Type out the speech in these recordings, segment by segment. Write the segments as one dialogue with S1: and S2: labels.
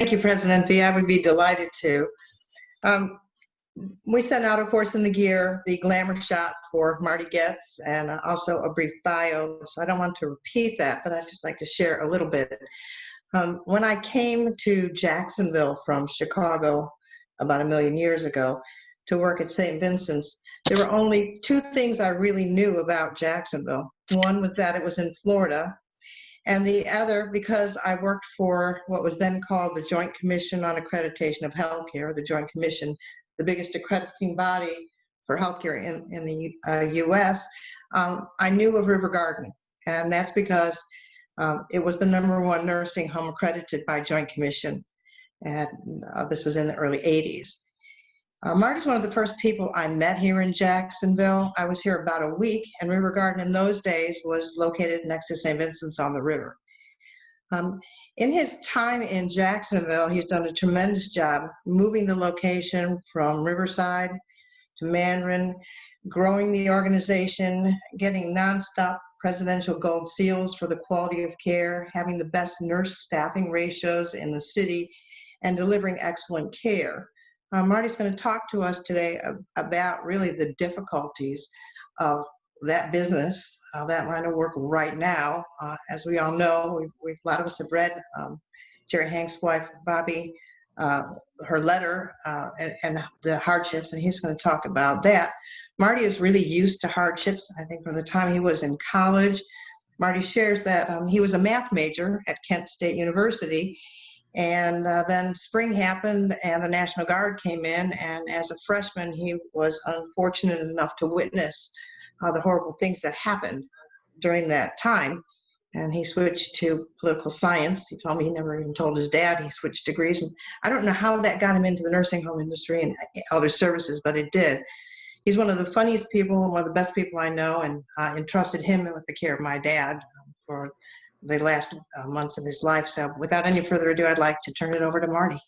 S1: Thank you, President V. I would be delighted to. Um, we sent out, of course, in the gear, the glamour shot for Marty Goetz and also a brief bio. So I don't want to repeat that, but I'd just like to share a little bit. When I came to Jacksonville from Chicago about 1,000,000 years ago to work at St. Vincent's, there were only two things I really knew about Jacksonville. One was that it was in Florida, and the other because I worked for what was then called the Joint Commission on Accreditation of Healthcare, the Joint Commission, the biggest accrediting body for healthcare in the U.S. I knew of River Garden, and that's because it was the #1 nursing home accredited by Joint Commission, and this was in the early 80s. Marty's one of the first people I met here in Jacksonville. I was here about a week, and River Garden in those days was located next to St. Vincent's on the river. In his time in Jacksonville, he's done a tremendous job moving the location from Riverside to Mandarin, growing the organization, getting nonstop presidential gold seals for the quality of care, having the best nurse staffing ratios in the city, and delivering excellent care. Marty's going to talk to us today about really the difficulties of that business, that line of work right now. As we all know, a lot of us have read Jerry Hank's wife, Bobby, her letter and the hardships, and he's going to talk about that. Marty is really used to hardships, I think, from the time he was in college. Marty shares that he was a math major at Kent State University, and then spring happened and the National Guard came in, and as a freshman, he was unfortunate enough to witness the horrible things that happened during that time. And he switched to political science. He told me he never even told his dad he switched degrees. And I don't know how that got him into the nursing home industry and elder services, but it did. He's one of the funniest people, one of the best people I know, and I entrusted him with the care of my dad for the last months of his life. So without any further ado, I'd like to turn it over to Marty.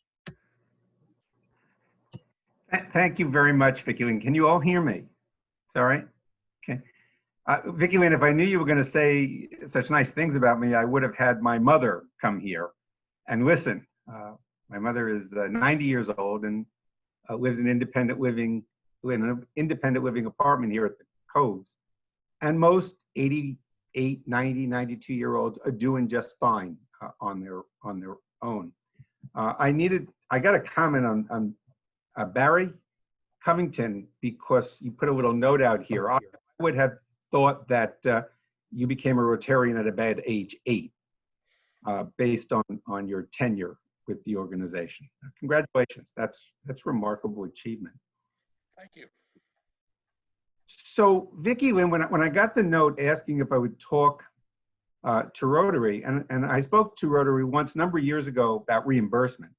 S2: Thank you very much, Vicki Lynn. Can you all hear me? It's all right? Okay. Vicki Lynn, if I knew you were going to say such nice things about me, I would have had my mother come here and listen. My mother is 90 years old and lives in an independent living apartment here at the Coves. And most 88, 90, 92-year-olds are doing just fine on their own. I got a comment on Barry Covington, because you put a little note out here. I would have thought that you became a Rotarian at about age 8, based on your tenure with the organization. Congratulations, that's remarkable achievement.
S3: Thank you.
S2: So Vicki Lynn, when I got the note asking if I would talk to Rotary, and I spoke to Rotary once a number of years ago about reimbursement.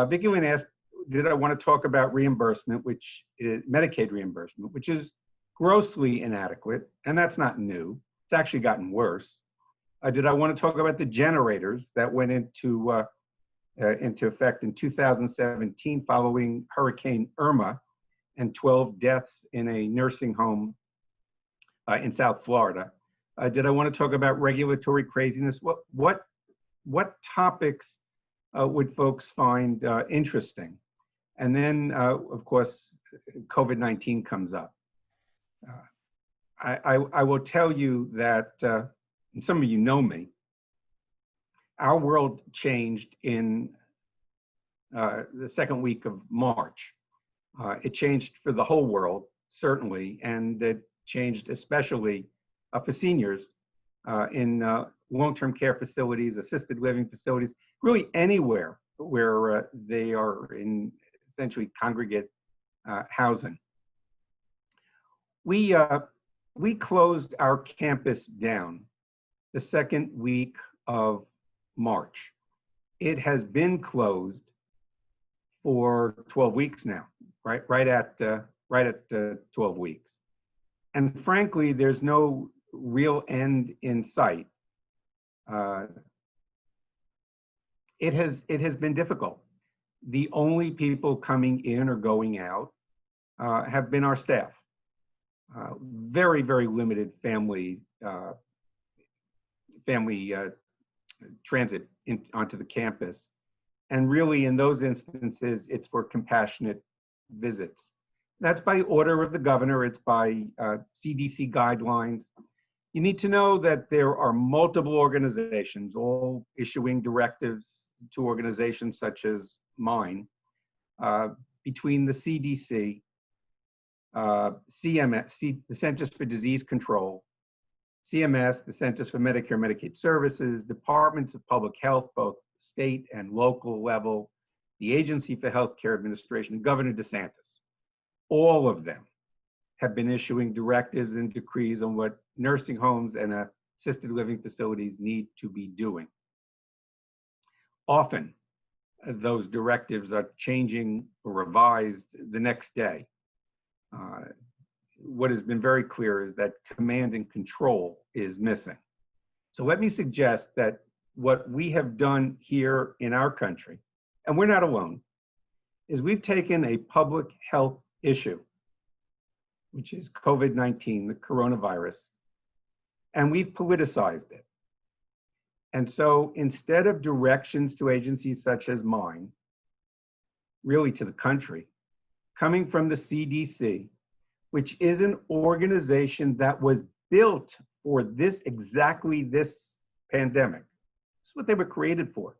S2: Vicki Lynn asked, did I want to talk about reimbursement, which is Medicaid reimbursement, which is grossly inadequate, and that's not new. It's actually gotten worse. Did I want to talk about the generators that went into effect in 2017 following Hurricane Irma and 12 deaths in a nursing home in South Florida? Did I want to talk about regulatory craziness? What topics would folks find interesting? And then, of course, COVID-19 comes up. I will tell you that, and some of you know me, our world changed in the second week of March. It changed for the whole world, certainly, and it changed especially for seniors in long-term care facilities, assisted living facilities, really anywhere where they are in essentially congregate housing. We closed our campus down the second week of March. It has been closed for 12 weeks now, right at 12 weeks. And frankly, there's no real end in sight. It has been difficult. The only people coming in or going out have been our staff. Very, very limited family transit onto the campus. And really, in those instances, it's for compassionate visits. That's by order of the governor. It's by CDC guidelines. You need to know that there are multiple organizations, all issuing directives to organizations such as mine, between the CDC, CMS, the Centers for Disease Control, CMS, the Centers for Medicare and Medicaid Services, departments of public health, both state and local level, the Agency for Healthcare Administration, Governor DeSantis. All of them have been issuing directives and decrees on what nursing homes and assisted living facilities need to be doing. Often, those directives are changing or revised the next day. What has been very clear is that command and control is missing. So let me suggest that what we have done here in our country, and we're not alone, is we've taken a public health issue, which is COVID-19, the coronavirus, and we've politicized it. And so instead of directions to agencies such as mine, really to the country, coming from the CDC, which is an organization that was built for this, exactly this pandemic. This is what they were created for.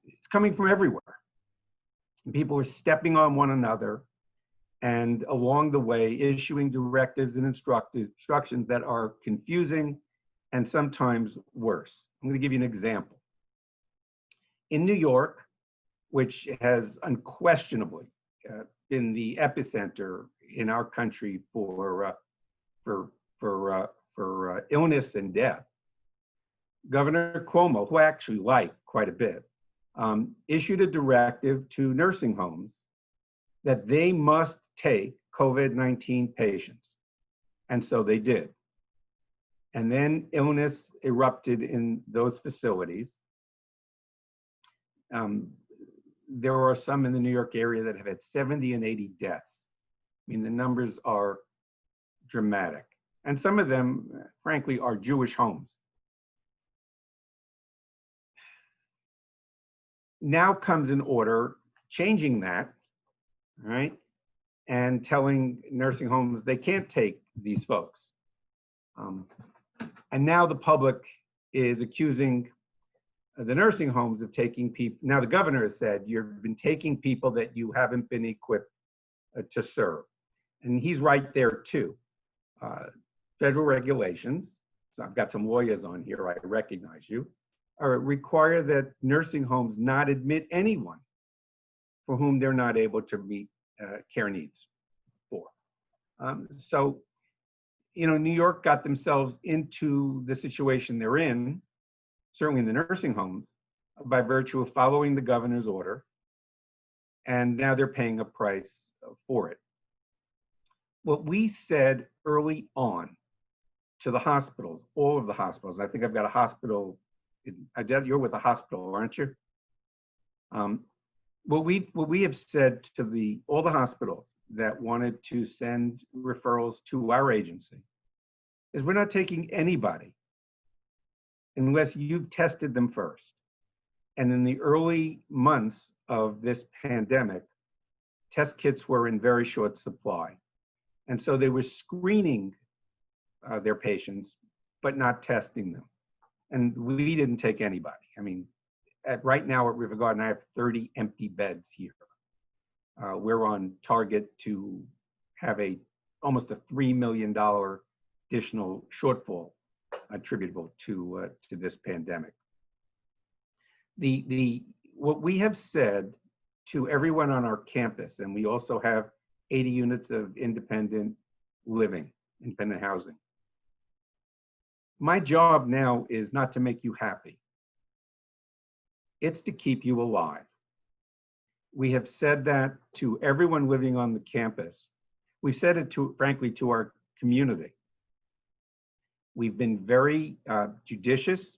S2: It's coming from everywhere. People are stepping on one another and along the way issuing directives and instructions that are confusing and sometimes worse. I'm going to give you an example. In New York, which has unquestionably been the epicenter in our country for illness and death, Governor Cuomo, who I actually like quite a bit, issued a directive to nursing homes that they must take COVID-19 patients. And so they did. And then illness erupted in those facilities. There are some in the New York area that have had 70 and 80 deaths. I mean, the numbers are dramatic. And some of them, frankly, are Jewish homes. Now comes an order changing that, right? And telling nursing homes they can't take these folks. And now the public is accusing the nursing homes of taking people. Now the governor has said, you've been taking people that you haven't been equipped to serve. And he's right there too. Federal regulations, so I've got some lawyers on here, I recognize you, require that nursing homes not admit anyone for whom they're not able to meet care needs for. So, you know, New York got themselves into the situation they're in, certainly in the nursing homes, by virtue of following the governor's order, and now they're paying a price for it. What we said early on to the hospitals, all of the hospitals, I think I've got a hospital, you're with a hospital, aren't you? What we have said to all the hospitals that wanted to send referrals to our agency is we're not taking anybody unless you've tested them first. And in the early months of this pandemic, test kits were in very short supply. And so they were screening their patients, but not testing them. And we didn't take anybody. I mean, right now at River Garden, I have 30 empty beds here. We're on target to have almost a $3 million additional shortfall attributable to this pandemic. What we have said to everyone on our campus, and we also have 80 units of independent living, independent housing. My job now is not to make you happy. It's to keep you alive. We have said that to everyone living on the campus. We've said it frankly, to our community. We've been very judicious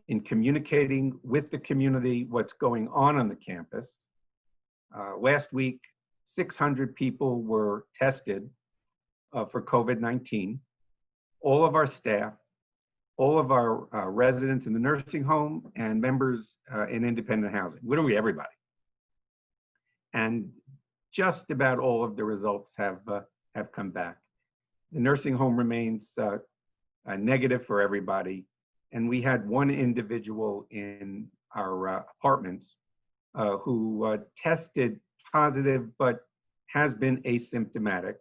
S2: in communicating with the community what's going on the campus. Last week, 600 people were tested for COVID-19. All of our staff, all of our residents in the nursing home and members in independent housing, literally everybody. And just about all of the results have come back. The nursing home remains negative for everybody. And we had one individual in our apartments who tested positive, but has been asymptomatic.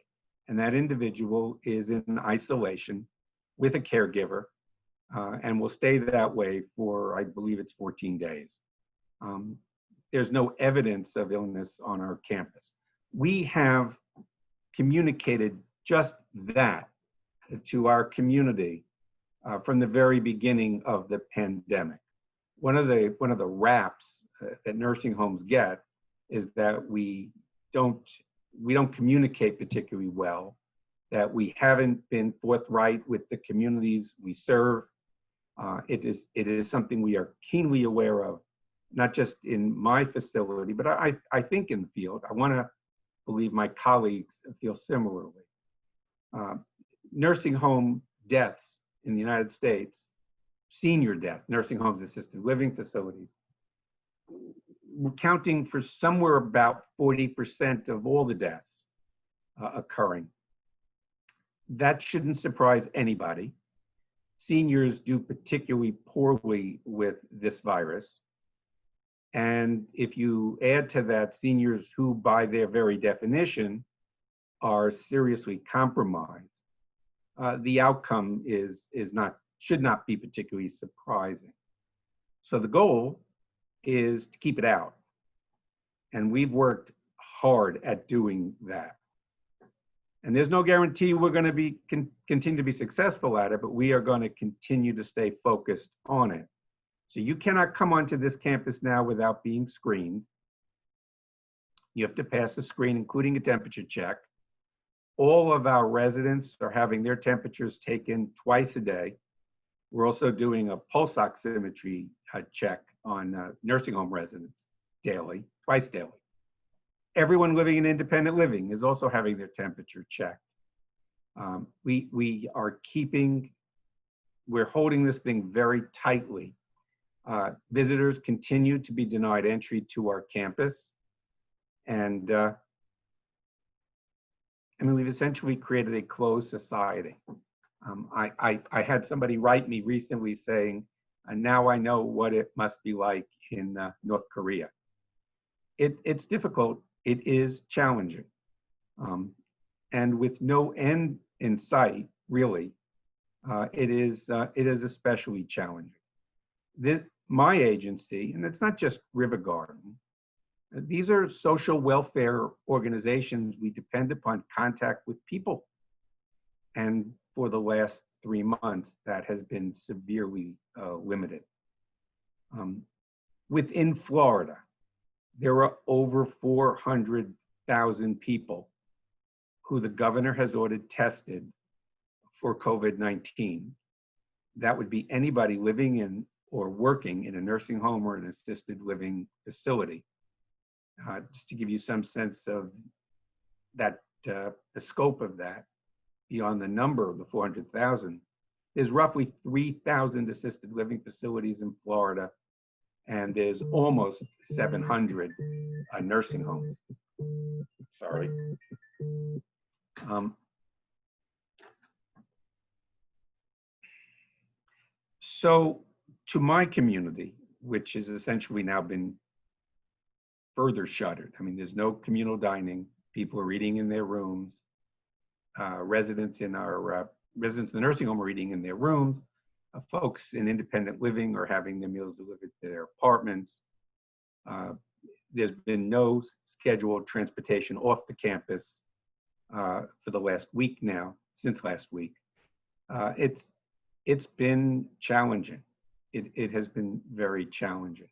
S2: And that individual is in isolation with a caregiver and will stay that way for, I believe it's 14 days. There's no evidence of illness on our campus. We have communicated just that to our community from the very beginning of the pandemic. One of the raps that nursing homes get is that we don't communicate particularly well, that we haven't been forthright with the communities we serve. It is something we are keenly aware of, not just in my facility, but I think in the field. I want to believe my colleagues feel similarly. Nursing home deaths in the United States, senior deaths, nursing homes, assisted living facilities, we're counting for somewhere about 40% of all the deaths occurring. That shouldn't surprise anybody. Seniors do particularly poorly with this virus. And if you add to that seniors who, by their very definition, are seriously compromised, the outcome should not be particularly surprising. So the goal is to keep it out. And we've worked hard at doing that. And there's no guarantee we're going to continue to be successful at it, but we are going to continue to stay focused on it. So you cannot come onto this campus now without being screened. You have to pass a screen, including a temperature check. All of our residents are having their temperatures taken twice a day. We're also doing a pulse oximetry check on nursing home residents daily, twice daily. Everyone living in independent living is also having their temperature checked. We're holding this thing very tightly. Visitors continue to be denied entry to our campus. And we've essentially created a closed society. I had somebody write me recently saying, now I know what it must be like in North Korea. It's difficult. It is challenging. And with no end in sight, really, it is especially challenging. My agency, and it's not just River Garden, these are social welfare organizations. We depend upon contact with people. And for the last 3 months, that has been severely limited. Within Florida, there are over 400,000 people who the governor has ordered tested for COVID-19. That would be anybody living in or working in a nursing home or an assisted living facility. Just to give you some sense of that, the scope of that, beyond the number of the 400,000, there's roughly 3,000 assisted living facilities in Florida, and there's almost 700 nursing homes. Sorry. So to my community, which has essentially now been further shuttered. I mean, there's no communal dining. People are eating in their rooms. Residents in the nursing home are eating in their rooms. Folks in independent living are having their meals delivered to their apartments. There's been no scheduled transportation off the campus for the last week now, since last week. It's been challenging. It has been very challenging.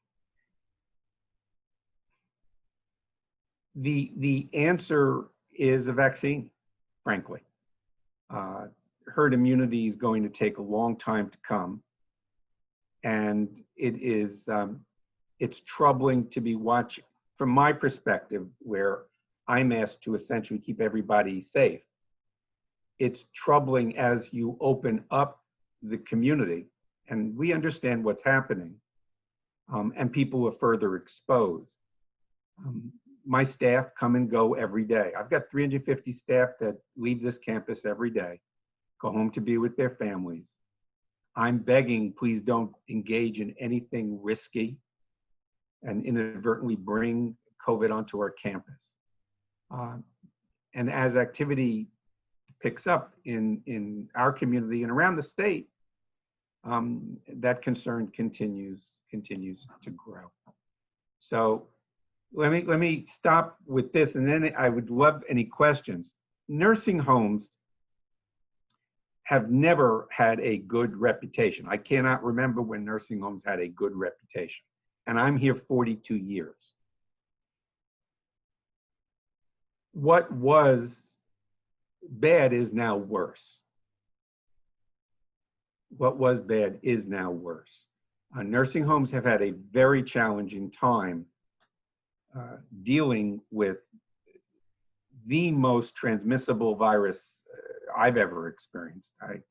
S2: The answer is a vaccine, frankly. Herd immunity is going to take a long time to come. And it's troubling to be watching, from my perspective, where I'm asked to essentially keep everybody safe. It's troubling as you open up the community, and we understand what's happening, and people are further exposed. My staff come and go every day. I've got 350 staff that leave this campus every day, go home to be with their families. I'm begging, please don't engage in anything risky and inadvertently bring COVID onto our campus. And as activity picks up in our community and around the state, that concern continues to grow. So let me stop with this, and then I would love any questions. Nursing homes have never had a good reputation. I cannot remember when nursing homes had a good reputation, and I'm here 42 years. What was bad is now worse. What was bad is now worse. Nursing homes have had a very challenging time dealing with the most transmissible virus I've ever experienced. I'm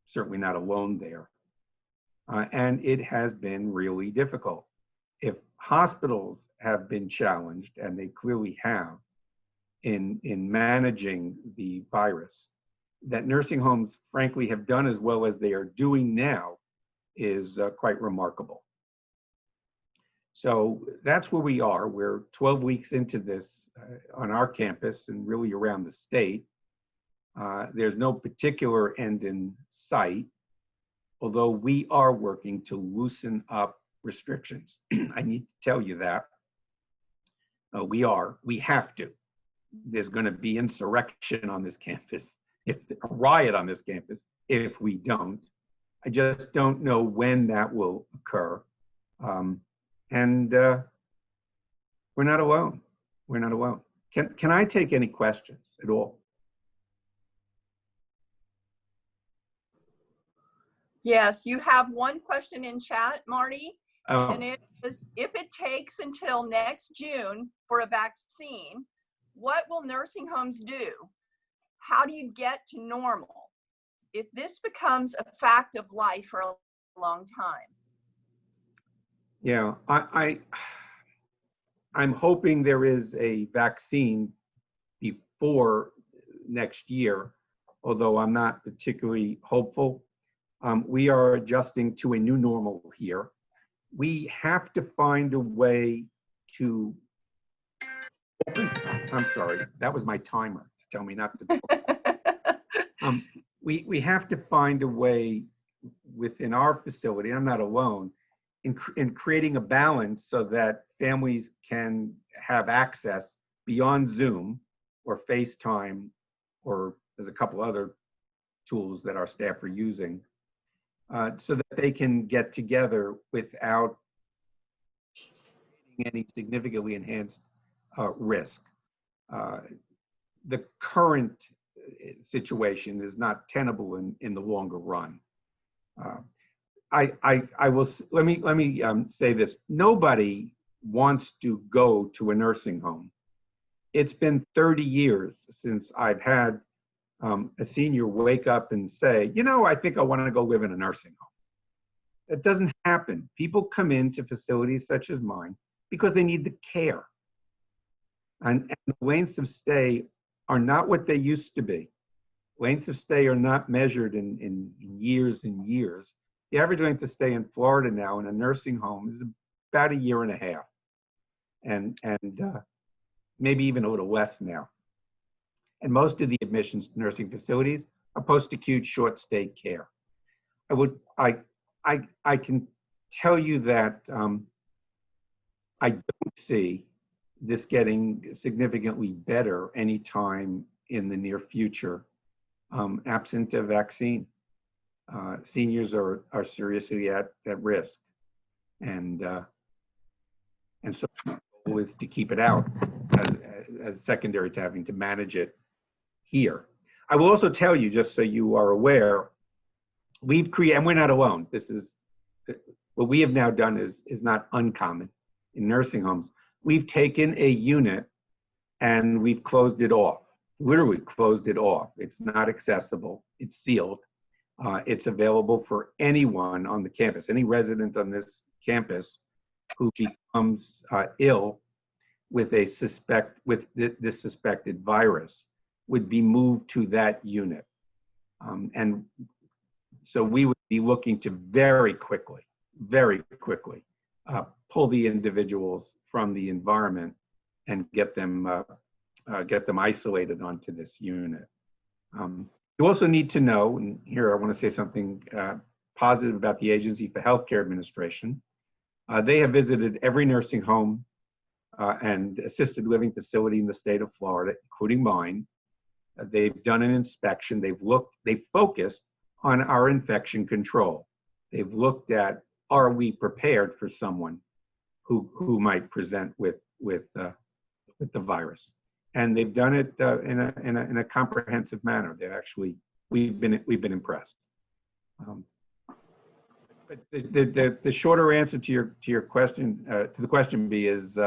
S2: certainly not alone there. And it has been really difficult. If hospitals have been challenged, and they clearly have, in managing the virus, that nursing homes, frankly, have done as well as they are doing now is quite remarkable. So that's where we are. We're 12 weeks into this on our campus and really around the state. There's no particular end in sight, although we are working to loosen up restrictions. I need to tell you that. We have to. There's going to be insurrection on this campus, a riot on this campus, if we don't. I just don't know when that will occur. And we're not alone. We're not alone. Can I take any questions at all?
S3: Yes, you have one question in chat, Marty.
S2: Oh.
S3: And it is, if it takes until next June for a vaccine, what will nursing homes do? How do you get to normal if this becomes a fact of life for a long time?
S2: Yeah, I'm hoping there is a vaccine before next year, although I'm not particularly hopeful. We are adjusting to a new normal here. We have to find a way to open. I'm sorry, that was my timer to tell me not to talk. We have to find a way within our facility, I'm not alone, in creating a balance so that families can have access beyond Zoom or FaceTime, or there's a couple other tools that our staff are using, so that they can get together without any significantly enhanced risk. The current situation is not tenable in the longer run. I will, let me say this. Nobody wants to go to a nursing home. It's been 30 years since I've had a senior wake up and say, you know, I think I want to go live in a nursing home. That doesn't happen. People come into facilities such as mine because they need the care. And the lengths of stay are not what they used to be. Lengths of stay are not measured in years and years. The average length of stay in Florida now in a nursing home is about 1.5 years. And maybe even a little less now. And most of the admissions to nursing facilities are post-acute short stay care. I can tell you that I don't see this getting significantly better anytime in the near future, absent a vaccine. Seniors are seriously at risk, and so the goal is to keep it out as secondary to having to manage it here. I will also tell you, just so you are aware, we've created, and we're not alone. This is what we have now done is not uncommon in nursing homes. We've taken a unit and we've closed it off. Literally closed it off. It's not accessible. It's sealed. It's available for anyone on the campus, any resident on this campus who becomes ill with this suspected virus would be moved to that unit. And so we would be looking to very quickly, pull the individuals from the environment and get them isolated onto this unit. You also need to know, and here I want to say something positive about the Agency for Healthcare Administration. They have visited every nursing home and assisted living facility in the state of Florida, including mine. They've done an inspection. They've focused on our infection control. They've looked at, are we prepared for someone who might present with the virus? And they've done it in a comprehensive manner. We've been impressed. But the shorter answer to your question, to the question B, is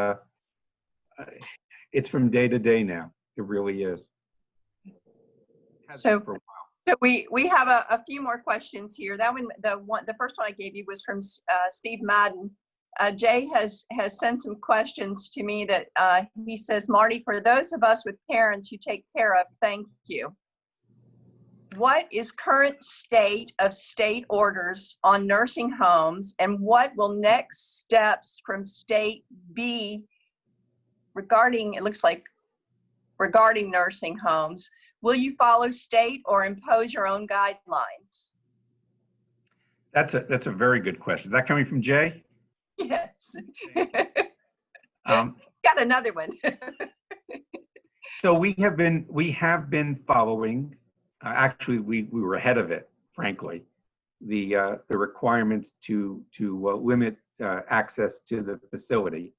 S2: it's from day to day now. It really is.
S3: So we have a few more questions here. That one, the first one I gave you was from Steve Madden. Jay has sent some questions to me that he says, Marty, for those of us with parents you take care of, thank you. What is current state of state orders on nursing homes, and what will next steps from state be regarding, it looks like, regarding nursing homes? Will you follow state or impose your own guidelines?
S2: That's a very good question. Is that coming from Jay?
S3: Yes.
S2: Got
S3: another one.
S2: So we have been following. Actually, we were ahead of it, frankly. The requirements to limit access to the facility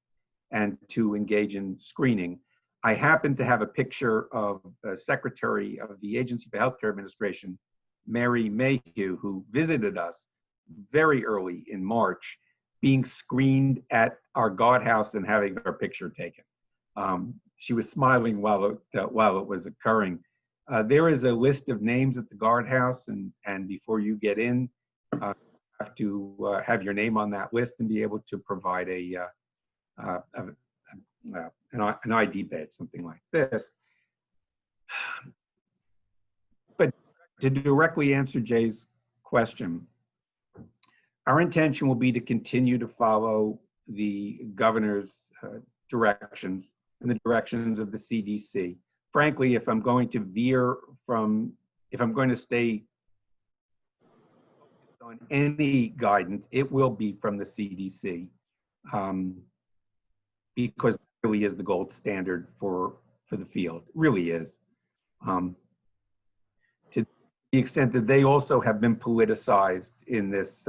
S2: and to engage in screening. I happen to have a picture of the Secretary of the Agency for Healthcare Administration, Mary Mayhew, who visited us very early in March, being screened at our guardhouse and having her picture taken. She was smiling while it was occurring. There is a list of names at the guardhouse, and before you get in, you have to have your name on that list and be able to provide an ID badge, something like this. But to directly answer Jay's question, our intention will be to continue to follow the governor's directions and the directions of the CDC. Frankly, if I'm going to stay on any guidance, it will be from the CDC, because it really is the gold standard for the field. It really is. To the extent that they also have been politicized in this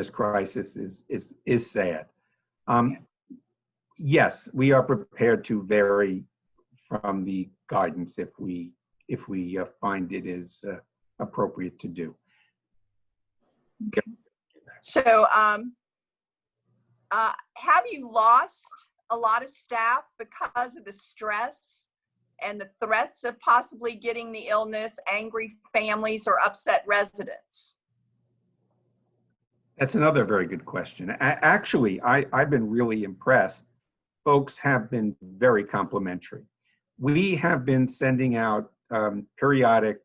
S2: crisis is sad. Yes, we are prepared to vary from the guidance if we find it is appropriate to do. Okay.
S3: So, have you lost a lot of staff because of the stress and the threats of possibly getting the illness, angry families, or upset residents?
S2: That's another very good question. Actually, I've been really impressed. Folks have been very complimentary. We have been sending out periodic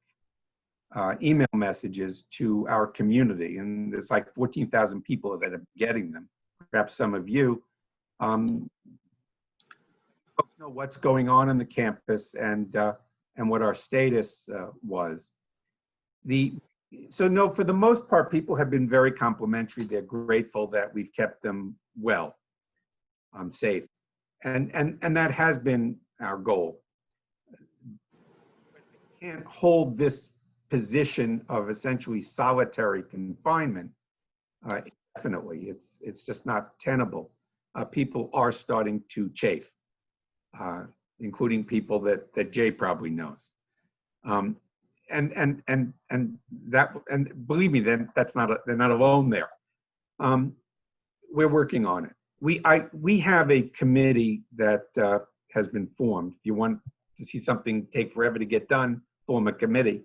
S2: email messages to our community, and there's like 14,000 people that are getting them. Perhaps some of you. Folks know what's going on the campus and what our status was. So no, for the most part, people have been very complimentary. They're grateful that we've kept them well, safe, and that has been our goal. We can't hold this position of essentially solitary confinement indefinitely. It's just not tenable. People are starting to chafe, including people that Jay probably knows. And believe me, they're not alone there. We're working on it. We have a committee that has been formed. If you want to see something take forever to get done, form a committee.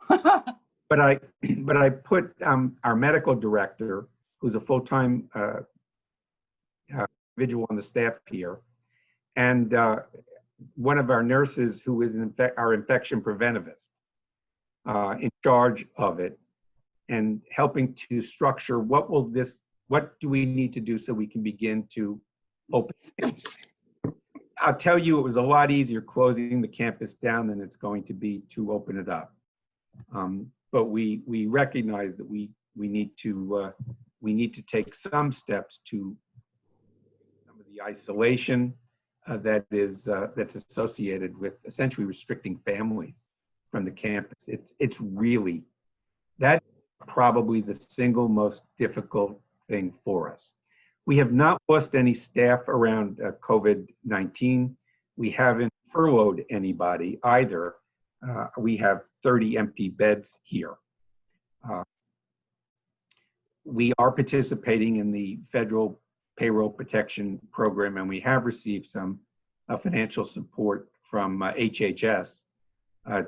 S2: But But I put our medical director, who's a full-time individual on the staff here, and one of our nurses who is our infection preventivist in charge of it, and helping to structure what do we need to do so we can begin to open things. I'll tell you, it was a lot easier closing the campus down than it's going to be to open it up. But we recognize that we need to take some steps to some of the isolation that's associated with essentially restricting families from the campus. It's really, that's probably the single most difficult thing for us. We have not lost any staff around COVID-19. We haven't furloughed anybody either. We have 30 empty beds here. We are participating in the federal payroll protection program, and we have received some financial support from HHS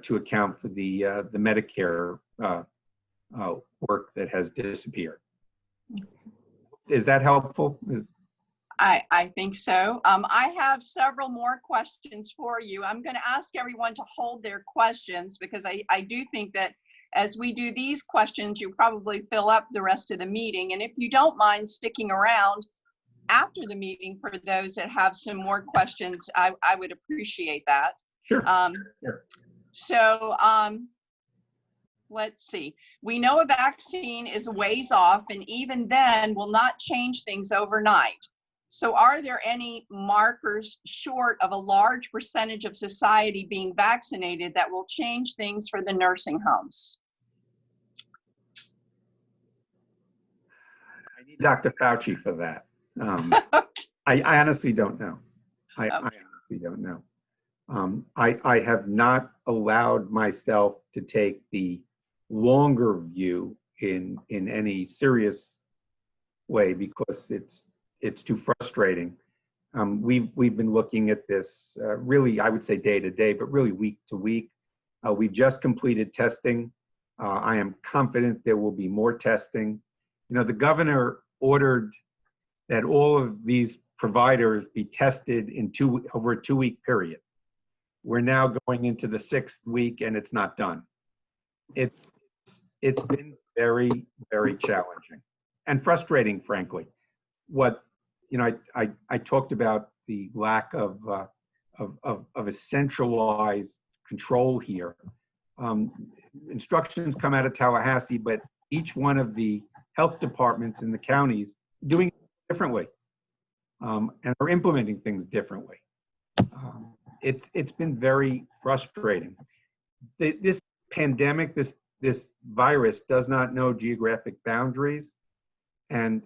S2: to account for the Medicare work that has disappeared. Is that helpful?
S3: I think so. I have several more questions for you. I'm going to ask everyone to hold their questions because I do think that as we do these questions, you probably fill up the rest of the meeting. And if you don't mind sticking around after the meeting for those that have some more questions, I would appreciate that.
S2: Sure. Sure.
S3: So let's see. We know a vaccine is a ways off, and even then will not change things overnight. So are there any markers short of a large percentage of society being vaccinated that will change things for the nursing homes?
S2: I need Dr. Fauci for that. I honestly don't know. I honestly don't know. I have not allowed myself to take the longer view in any serious way because it's too frustrating. We've been looking at this really, I would say day to day, but really week to week. We've just completed testing. I am confident there will be more testing. You know, the governor ordered that all of these providers be tested in over a 2-week period. We're now going into the 6th week and it's not done. It's been very, very challenging and frustrating, frankly. I talked about the lack of a centralized control here. Instructions come out of Tallahassee, but each one of the health departments in the counties doing it differently and are implementing things differently. It's been very frustrating. This pandemic, this virus does not know geographic boundaries, and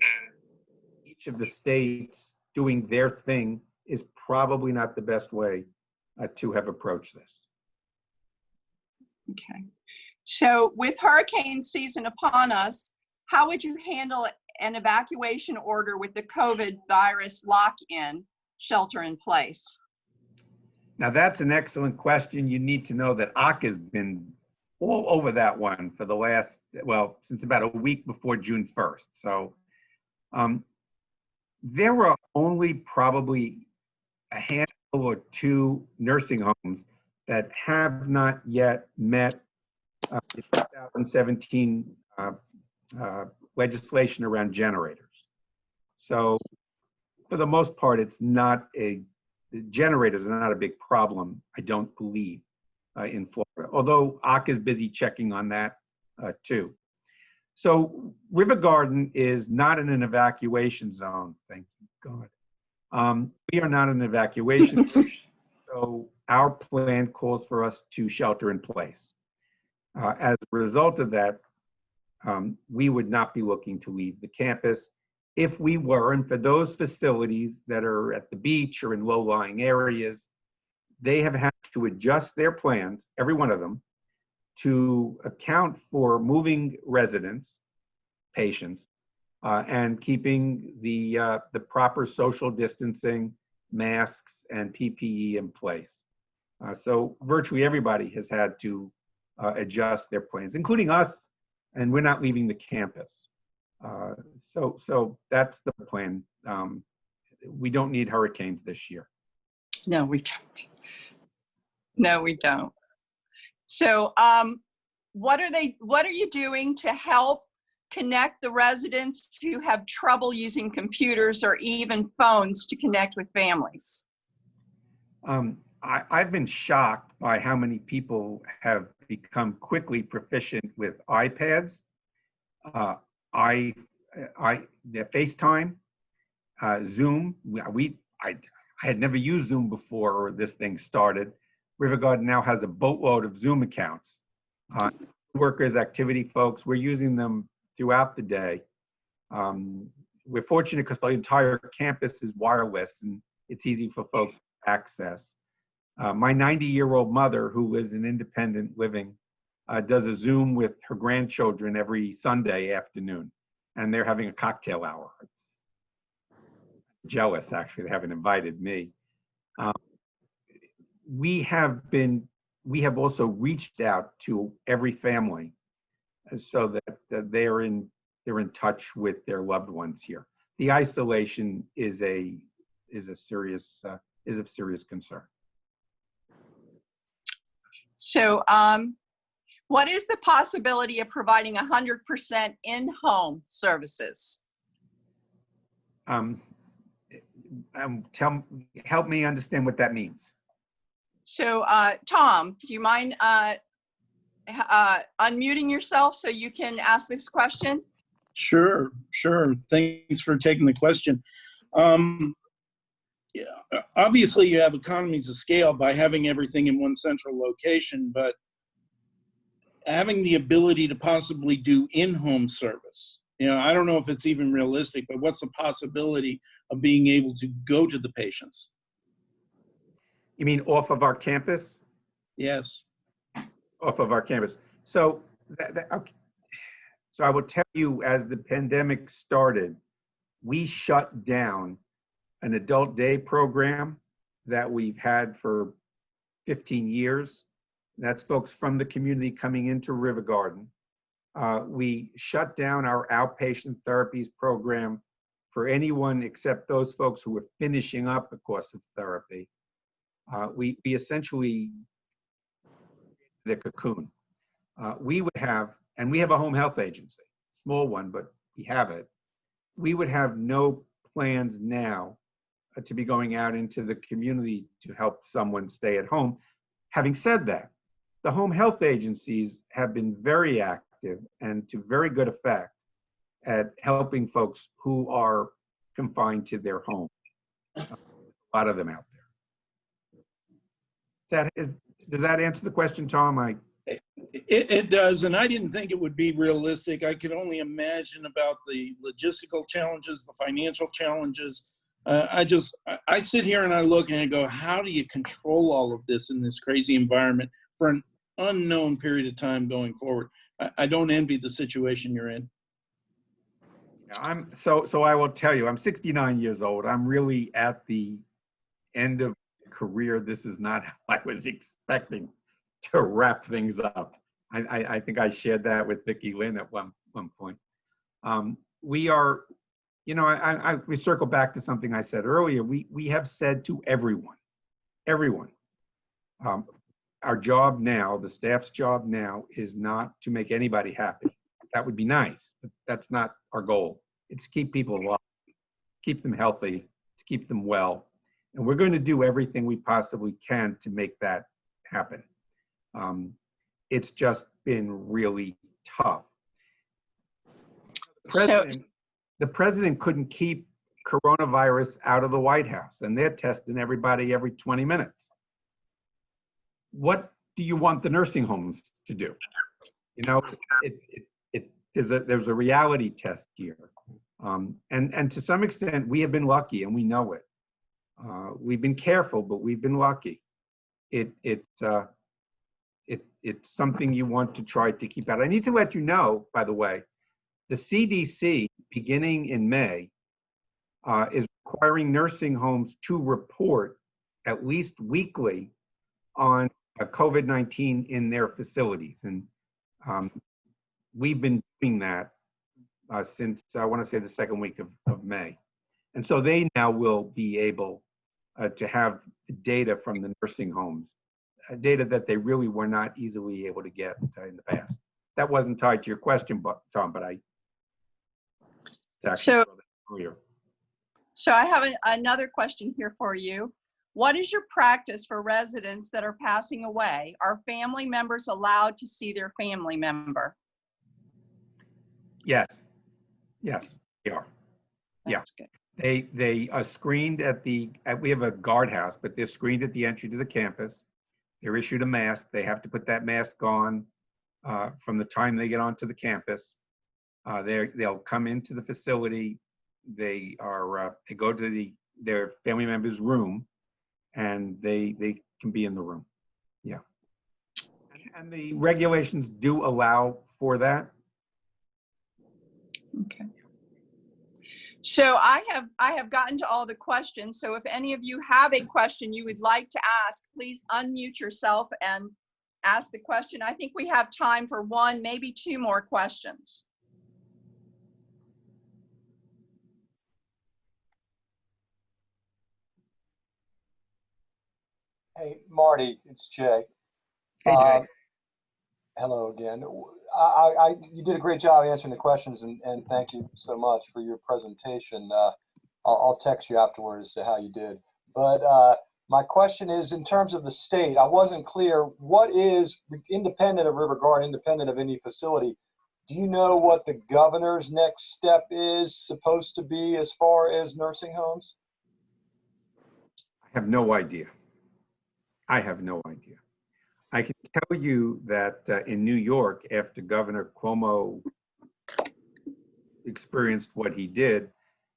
S2: each of the states doing their thing is probably not the best way to have approached this.
S3: Okay. So with hurricane season upon us, how would you handle an evacuation order with the COVID virus lock-in, shelter in place?
S2: Now that's an excellent question. You need to know that ACA has been all over that one for the last, well, since about a week before June 1st. So there were only probably a handful or 2 nursing homes that have not yet met the 2017 legislation around generators. So for the most part, the generators are not a big problem, I don't believe, in Florida, although ACA is busy checking on that too. So River Garden is not in an evacuation zone, thank God. We are not in an evacuation zone, so our plan calls for us to shelter in place. As a result of that, we would not be looking to leave the campus. If we were, and for those facilities that are at the beach or in low-lying areas, they have had to adjust their plans, every one of them, to account for moving residents, patients, and keeping the proper social distancing, masks, and PPE in place. So virtually everybody has had to adjust their plans, including us and we're not leaving the campus. So that's the plan. We don't need hurricanes this year.
S3: No, we don't. No, we don't. So what are you doing to help connect the residents who have trouble using computers or even phones to connect with families?
S2: I've been shocked by how many people have become quickly proficient with iPads, FaceTime, Zoom. I had never used Zoom before this thing started. River Garden now has a boatload of Zoom accounts. Workers, activity folks, we're using them throughout the day. We're fortunate because the entire campus is wireless and it's easy for folks to access. My 90-year-old mother, who lives in independent living, does a Zoom with her grandchildren every Sunday afternoon, and they're having a cocktail hour. It's jealous, actually, they haven't invited me. We have also reached out to every family so that they're in touch with their loved ones here. The isolation is of serious concern.
S3: So what is the possibility of providing 100% in-home services?
S2: Help me understand what that means.
S3: So Tom, do you mind unmuting yourself so you can ask this question?
S4: Sure. Thanks for taking the question. Yeah, obviously, you have economies of scale by having everything in one central location, but having the ability to possibly do in-home service, I don't know if it's even realistic, but what's the possibility of being able to go to the patients?
S2: You mean off of our campus?
S4: Yes.
S2: Off of our campus. So, so I will tell you, as the pandemic started, we shut down an adult day program that we've had for 15 years. That's folks from the community coming into River Garden. We shut down our outpatient therapies program for anyone except those folks who were finishing up a course of therapy. We essentially, the cocoon. We would have, and we have a home health agency, small one, but we have it. We would have no plans now to be going out into the community to help someone stay at home. Having said that, the home health agencies have been very active and to very good effect at helping folks who are confined to their home. A lot of them out there. Does that answer the question, Tom?
S4: It does, and I didn't think it would be realistic. I could only imagine about the logistical challenges, the financial challenges. I sit here and I look and I go, how do you control all of this in this crazy environment for an unknown period of time going forward? I don't envy the situation you're in.
S2: Yeah, so I will tell you, I'm 69 years old. I'm really at the end of my career. This is not how I was expecting to wrap things up. I think I shared that with Vicki Lynn at one point. We are, we circle back to something I said earlier. We have said to everyone, our job now, the staff's job now, is not to make anybody happy. That would be nice, but that's not our goal. It's to keep people alive, keep them healthy, to keep them well. And we're going to do everything we possibly can to make that happen. It's just been really tough. The president couldn't keep coronavirus out of the White House, and they're testing everybody every 20 minutes. What do you want the nursing homes to do? There's a reality test here. And to some extent, we have been lucky, and we know it. We've been careful, but we've been lucky. It's something you want to try to keep out. I need to let you know, by the way, the CDC, beginning in May, is requiring nursing homes to report at least weekly on COVID-19 in their facilities. And we've been doing that since I want to say the second week of May. And so they now will be able to have data from the nursing homes, data that they really were not easily able to get in the past. That wasn't tied to your question, Tom, but
S3: So
S2: earlier.
S3: So I have another question here for you. What is your practice for residents that are passing away? Are family members allowed to see their family member?
S2: Yes, they are.
S3: That's good.
S2: They are screened we have a guardhouse, but they're screened at the entry to the campus. They're issued a mask. They have to put that mask on from the time they get onto the campus. They'll come into the facility. They go to their family member's room, and they can be in the room. Yeah. And the regulations do allow for that.
S3: Okay. So I have gotten to all the questions. So if any of you have a question you would like to ask, please unmute yourself and ask the question. I think we have time for one, maybe two more questions.
S5: Hey, Marty, it's Jay.
S2: Hey, Jay.
S5: Hello again. You did a great job answering the questions, and thank you so much for your presentation. I'll text you afterwards as to how you did. But my question is, in terms of the state, I wasn't clear. What is, independent of River Garden, independent of any facility, do you know what the governor's next step is supposed to be as far as nursing homes?
S2: I have no idea. I can tell you that in New York, after Governor Cuomo experienced what he did,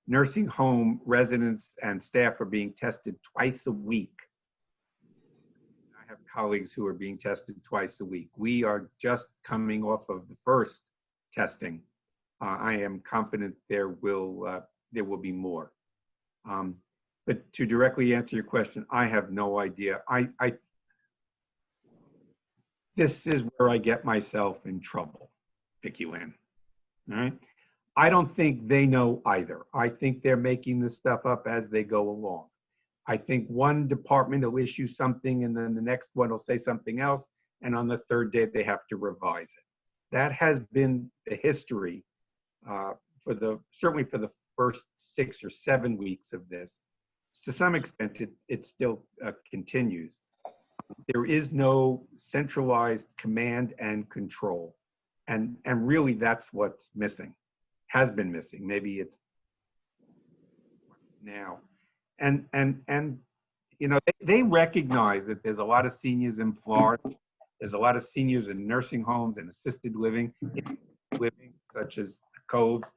S2: nursing home residents and staff are being tested twice a week. I have colleagues who are being tested twice a week. We are just coming off of the first testing. I am confident there will be more. But to directly answer your question, I have no idea. This is where I get myself in trouble, Vicki Lynn. All right. I don't think they know either. I think they're making this stuff up as they go along. I think one department will issue something and then the next one will say something else. And on the third day, they have to revise it. That has been the history certainly for the first 6 or 7 weeks of this. To some extent, it still continues. There is no centralized command and control. And really that's what's missing, has been missing. Maybe it's now. And you know, they recognize that there's a lot of seniors in Florida. There's a lot of seniors in nursing homes and assisted living, such as codes.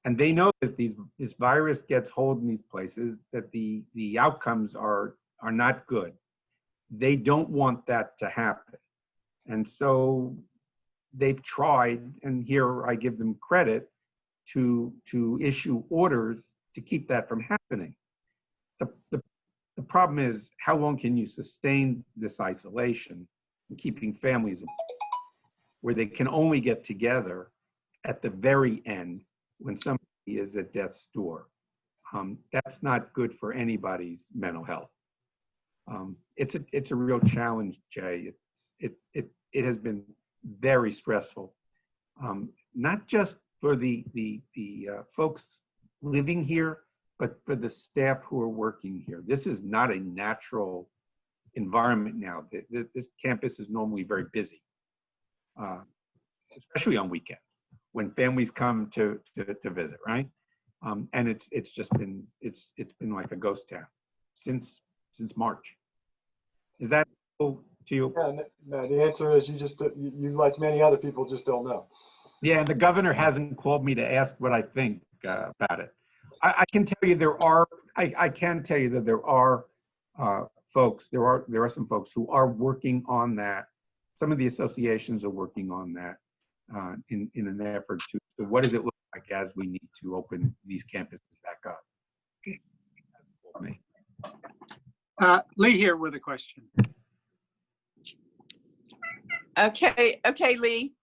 S2: And they know that this virus gets hold in these places, that the outcomes are not good. They don't want that to happen. And so they've tried, and here I give them credit, to issue orders to keep that from happening. The problem is, how long can you sustain this isolation and keeping families where they can only get together at the very end when somebody is at death's door? That's not good for anybody's mental health. It's a real challenge, Jay. It has been very stressful, not just for the folks living here, but for the staff who are working here. This is not a natural environment now. This campus is normally very busy, especially on weekends when families come to visit, right? And it's been like a ghost town since March. Is that cool to you?
S5: Yeah, no, the answer is you like many other people just don't know.
S2: Yeah, and the governor hasn't called me to ask what I think about it. I can tell you I can tell you that there are folks, there are some folks who are working on that. Some of the associations are working on that in an effort to, so what does it look like as we need to open these campuses back up?
S6: Lee here with a question.
S3: Okay, Lee.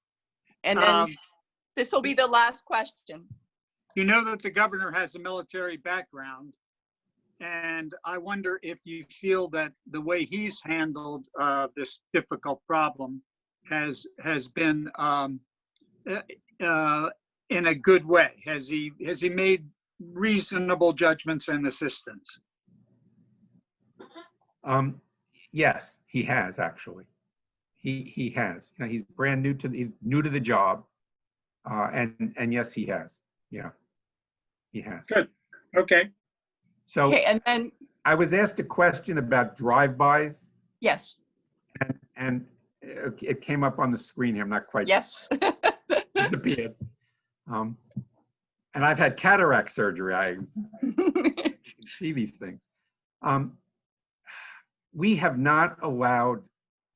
S3: And then This will be the last question.
S6: You know that the governor has a military background, and I wonder if you feel that the way he's handled this difficult problem has been in a good way. Has he made reasonable judgments and assistance?
S2: Yes, he has actually. He has. You know, he's brand new to the job, and yes, he has. Yeah, he has.
S6: Good. Okay.
S2: So
S3: Okay, and then,
S2: I was asked a question about drive-bys,
S3: yes,
S2: and it came up on the screen here. I'm not quite
S3: yes.
S2: disappeared. And I've had cataract surgery. I can see these things. We have not allowed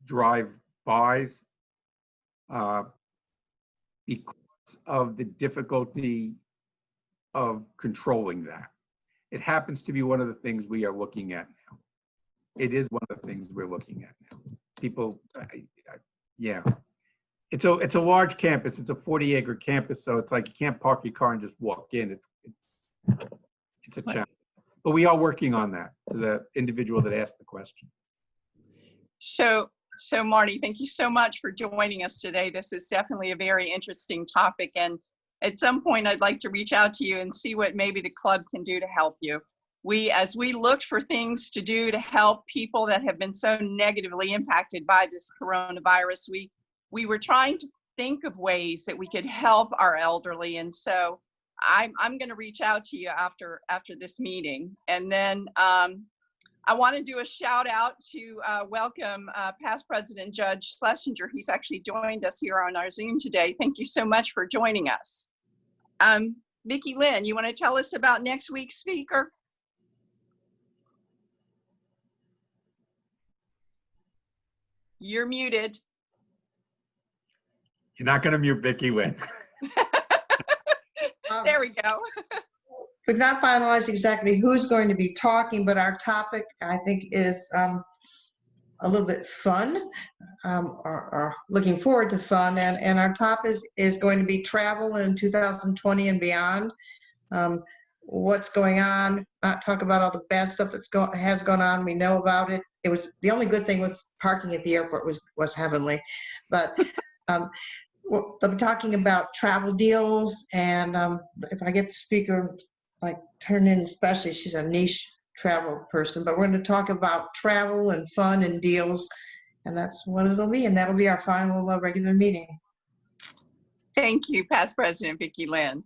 S2: drive-bys because of the difficulty of controlling that. It happens to be one of the things we are looking at now. It is one of the things we're looking at now. People, yeah. It's a large campus. It's a 40-acre campus, so it's like you can't park your car and just walk in. It's a challenge. But we are working on that, to the individual that asked the question.
S3: So Marty, thank you so much for joining us today. This is definitely a very interesting topic, and at some point I'd like to reach out to you and see what maybe the club can do to help you. As we looked for things to do to help people that have been so negatively impacted by this coronavirus, we were trying to think of ways that we could help our elderly. And so I'm going to reach out to you after this meeting. And then I want to do a shout out to welcome past President Judge Schlesinger. He's actually joined us here on our Zoom today. Thank you so much for joining us. Vicki Lynn, you want to tell us about next week's speaker? You're muted.
S2: You're not going to mute Vicki Lynn.
S3: There we go.
S1: We've not finalized exactly who's going to be talking, but our topic, I think, is a little bit fun, or looking forward to fun. And our topic is going to be travel in 2020 and beyond. What's going on, not talk about all the bad stuff has gone on. We know about it. It was the only good thing was parking at the airport was heavenly. But we'll be talking about travel deals, and if I get the speaker like turn in, especially, she's a niche travel person, but we're going to talk about travel and fun and deals, and that's what it'll be, and that'll be our final regular meeting.
S3: Thank you, past President Vicki Lynn.